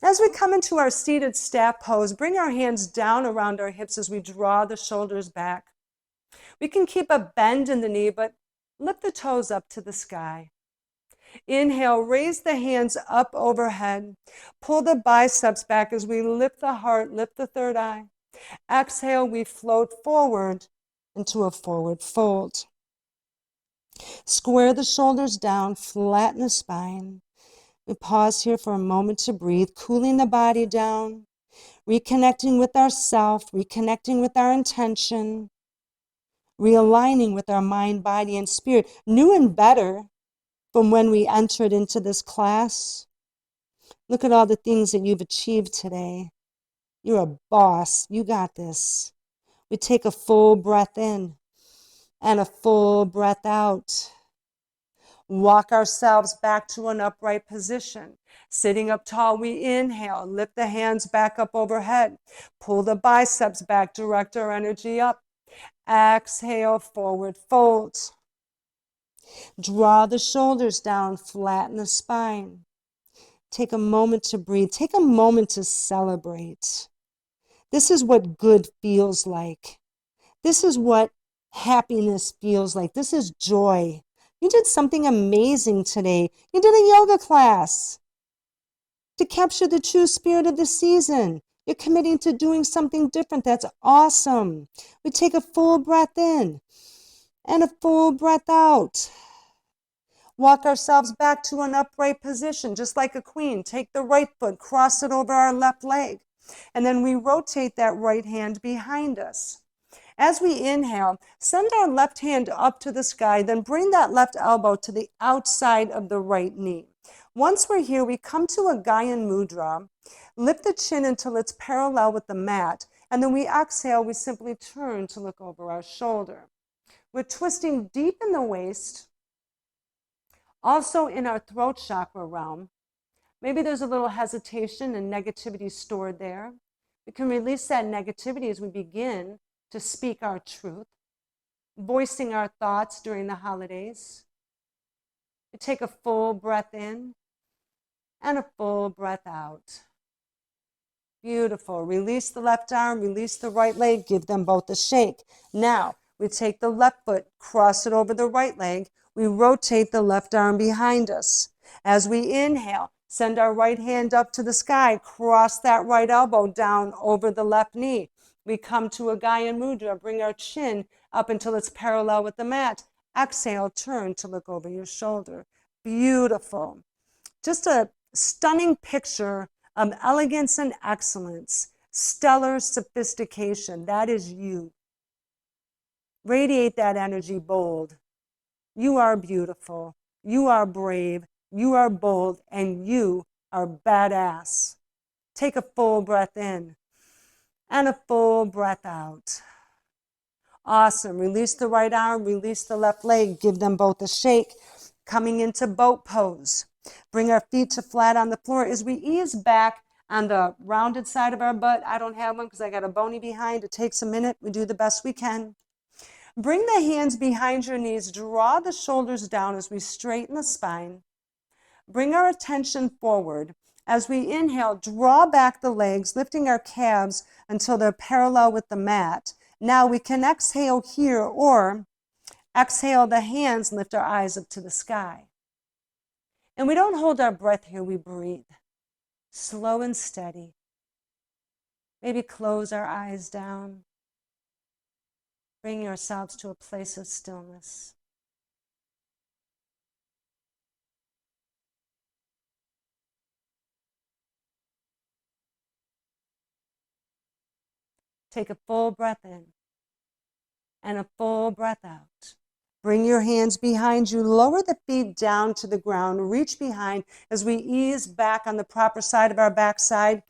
As we come into our seated staff pose, bring our hands down around our hips as we draw the shoulders back. We can keep a bend in the knee, but lift the toes up to the sky. Inhale, raise the hands up overhead. Pull the biceps back as we lift the heart, lift the third eye. Exhale, we float forward into a forward fold. Square the shoulders down, flatten the spine. We pause here for a moment to breathe, cooling the body down, reconnecting with ourself, reconnecting with our intention, realigning with our mind, body, and spirit, new and better from when we entered into this class. Look at all the things that you've achieved today. You're a boss. You got this. We take a full breath in and a full breath out. Walk ourselves back to an upright position. Sitting up tall, we inhale, lift the hands back up overhead. Pull the biceps back, direct our energy up. Exhale, forward fold. Draw the shoulders down, flatten the spine. Take a moment to breathe. Take a moment to celebrate. This is what good feels like. This is what happiness feels like. This is joy. You did something amazing today. You did a yoga class to capture the true spirit of the season. You're committing to doing something different. That's awesome. We take a full breath in and a full breath out. Walk ourselves back to an upright position, just like a queen. Take the right foot, cross it over our left leg, and then we rotate that right hand behind us. As we inhale, send our left hand up to the sky, then bring that left elbow to the outside of the right knee. Once we're here, we come to a Gyan Mudra, lift the chin until it's parallel with the mat, and then we exhale, we simply turn to look over our shoulder. We're twisting deep in the waist, also in our throat chakra realm. Maybe there's a little hesitation and negativity stored there. We can release that negativity as we begin to speak our truth, voicing our thoughts during the holidays. We take a full breath in and a full breath out. Beautiful. Release the left arm, release the right leg, give them both a shake. Now, we take the left foot, cross it over the right leg. We rotate the left arm behind us. As we inhale, send our right hand up to the sky, cross that right elbow down over the left knee. We come to a Gyan Mudra, bring our chin up until it's parallel with the mat. Exhale, turn to look over your shoulder. Beautiful. Just a stunning picture of elegance and excellence. stellar sophistication. That is you. Radiate that energy bold. You are beautiful. You are brave. You are bold. And you are badass. Take a full breath in and a full breath out. Awesome. Release the right arm, release the left leg. Give them both a shake. Coming into boat pose. Bring our feet to flat on the floor as we ease back on the rounded side of our butt. I don't have one because I got a bony behind. It takes a minute. We do the best we can. Bring the hands behind your knees. Draw the shoulders down as we straighten the spine. Bring our attention forward. As we inhale, draw back the legs, lifting our calves until they're parallel with the mat. Now we can exhale here or exhale the hands, lift our eyes up to the sky. And we don't hold our breath here, we breathe. Slow and steady. Maybe close our eyes down, bringing ourselves to a place of stillness. Take a full breath in and a full breath out. Bring your hands behind you. Lower the feet down to the ground. Reach behind as we ease back on the proper side of our backside.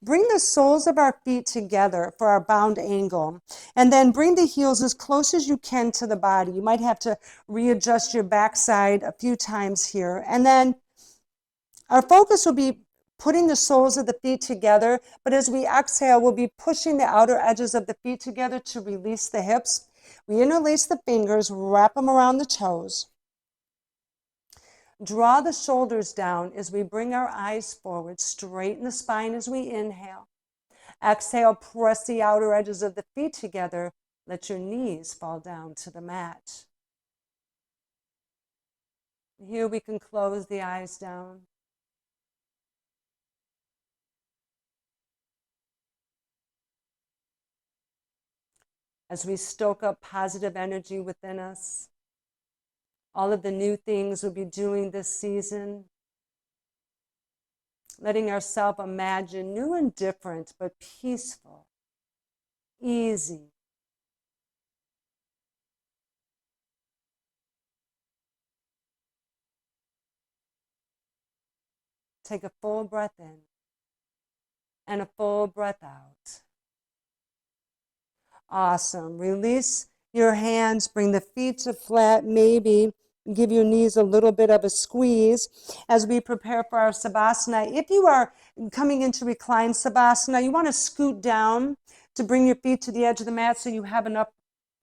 Bring the soles of our feet together for our bound angle. And then bring the heels as close as you can to the body. You might have to readjust your backside a few times here. And then our focus will be putting the soles of the feet together. But as we exhale, we'll be pushing the outer edges of the feet together to release the hips. We interlace the fingers, wrap them around the toes. Draw the shoulders down as we bring our eyes forward. Straighten the spine as we inhale. Exhale, press the outer edges of the feet together. Let your knees fall down to the mat. Here we can close the eyes down. As we stoke up positive energy within us, all of the new things we'll be doing this season, letting ourselves imagine new and different, but peaceful, easy. Take a full breath in and a full breath out. Awesome. Release your hands, bring the feet to flat, maybe give your knees a little bit of a squeeze as we prepare for our Savasana. If you are coming into reclined Savasana, you want to scoot down to bring your feet to the edge of the mat so you have enough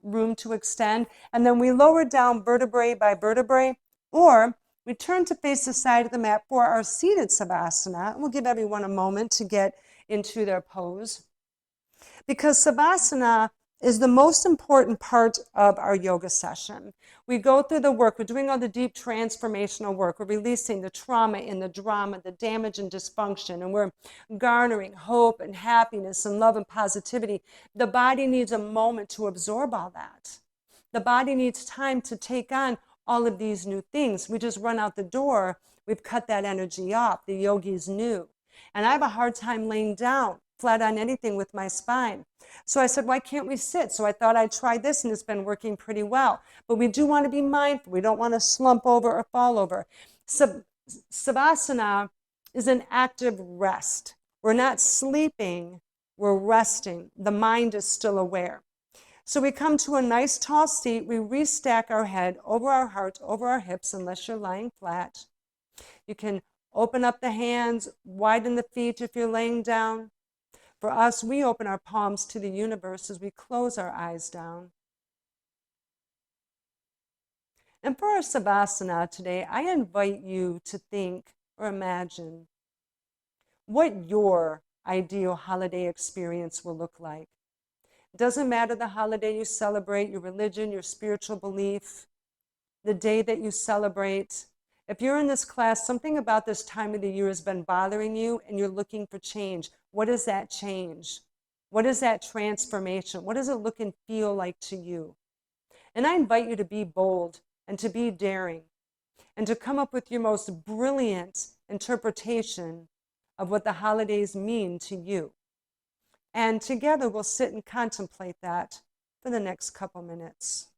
room to extend. And then we lower down vertebrae by vertebrae, or we turn to face the side of the mat for our seated Savasana. We'll give everyone a moment to get into their pose, because Savasana is the most important part of our yoga session. We go through the work, we're doing all the deep transformational work, we're releasing the trauma and the drama, the damage and dysfunction, and we're garnering hope and happiness and love and positivity. The body needs a moment to absorb all that. The body needs time to take on all of these new things. We just run out the door, we've cut that energy off. The yogi's new. And I have a hard time laying down flat on anything with my spine. So I said, why can't we sit? So I thought I'd try this, and it's been working pretty well. But we do want to be mindful. We don't want to slump over or fall over. Savasana is an active rest. We're not sleeping, we're resting. The mind is still aware. So we come to a nice tall seat. We restack our head over our heart, over our hips, unless you're lying flat. You can open up the hands, widen the feet if you're laying down. For us, we open our palms to the universe as we close our eyes down. And for our Savasana today, I invite you to think or imagine what your ideal holiday experience will look like. It doesn't matter the holiday you celebrate, your religion, your spiritual belief, the day that you celebrate. If you're in this class, something about this time of the year has been bothering you and you're looking for change. What is that change? What is that transformation? What does it look and feel like to you? And I invite you to be bold and to be daring and to come up with your most brilliant interpretation of what the holidays mean to you. And together we'll sit and contemplate that for the next couple minutes.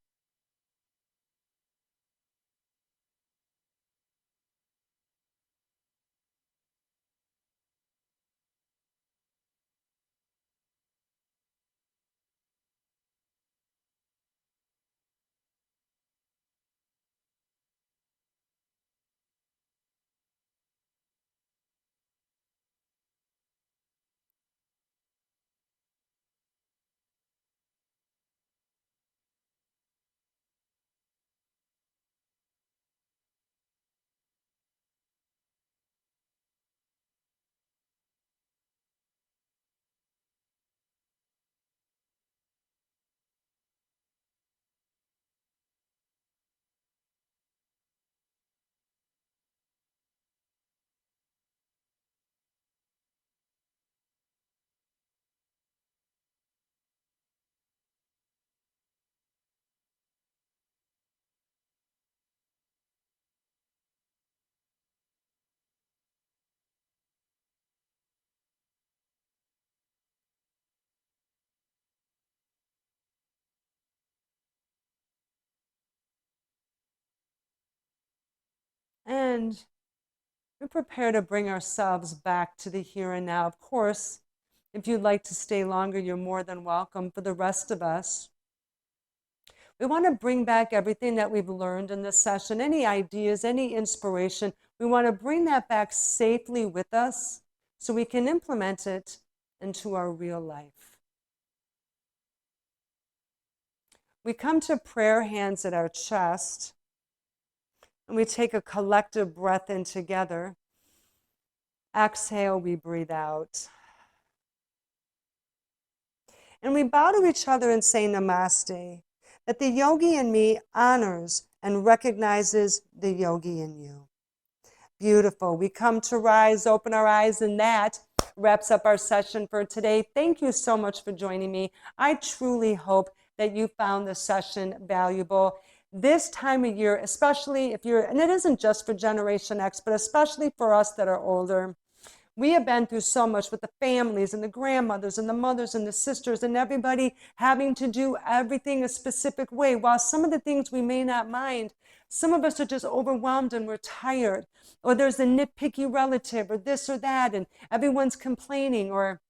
And we prepare to bring ourselves back to the here and now. Of course, if you'd like to stay longer, you're more than welcome. For the rest of us, we want to bring back everything that we've learned in this session, any ideas, any inspiration. We want to bring that back safely with us so we can implement it into our real life. We come to prayer, hands at our chest, and we take a collective breath in together. Exhale, we breathe out. And we bow to each other and say namaste, that the yogi in me honors and recognizes the yogi in you. Beautiful. We come to rise, open our eyes, and that wraps up our session for today. Thank you so much for joining me. I truly hope that you found the session valuable. This time of year, especially if you're, and it isn't just for Generation X, but especially for us that are older, we have been through so much with the families and the grandmothers and the mothers and the sisters and everybody having to do everything a specific way. While some of the things we may not mind, some of us are just overwhelmed and we're tired, or there's a nitpicky relative or this or that, and everyone's complaining, or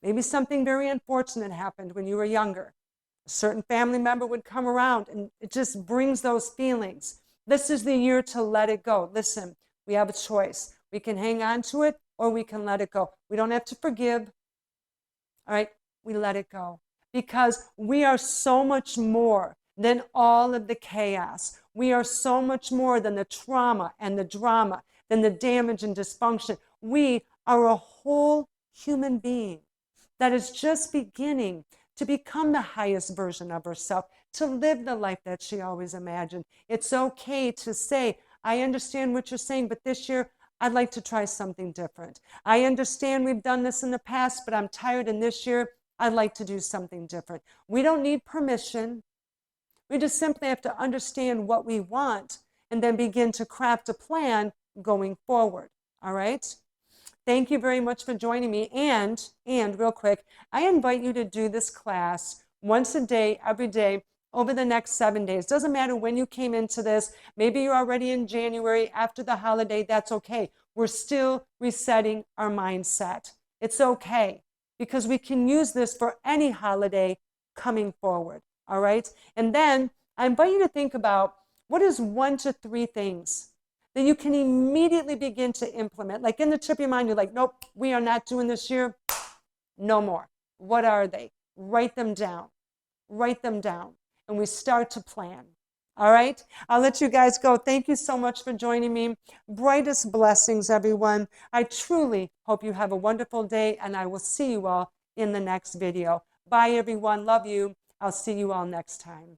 maybe something very unfortunate happened when you were younger. A certain family member would come around and it just brings those feelings. This is the year to let it go. Listen, we have a choice. We can hang on to it or we can let it go. We don't have to forgive. All right, we let it go because we are so much more than all of the chaos. We are so much more than the trauma and the drama, than the damage and dysfunction. We are a whole human being that is just beginning to become the highest version of herself, to live the life that she always imagined. It's okay to say, I understand what you're saying, but this year I'd like to try something different. I understand we've done this in the past, but I'm tired, and this year I'd like to do something different. We don't need permission. We just simply have to understand what we want and then begin to craft a plan going forward. All right? Thank you very much for joining me. And real quick, I invite you to do this class once a day, every day, over the next 7 days. Doesn't matter when you came into this. Maybe you're already in January after the holiday. That's okay. We're still resetting our mindset. It's okay because we can use this for any holiday coming forward. All right. And then I invite you to think about what is 1 to 3 things that you can immediately begin to implement. Like in the tip of your mind, you're like, nope, we are not doing this year. No more. What are they? Write them down. Write them down. And we start to plan. All right? I'll let you guys go. Thank you so much for joining me. Brightest blessings, everyone. I truly hope you have a wonderful day, and I will see you all in the next video. Bye, everyone. Love you. I'll see you all next time.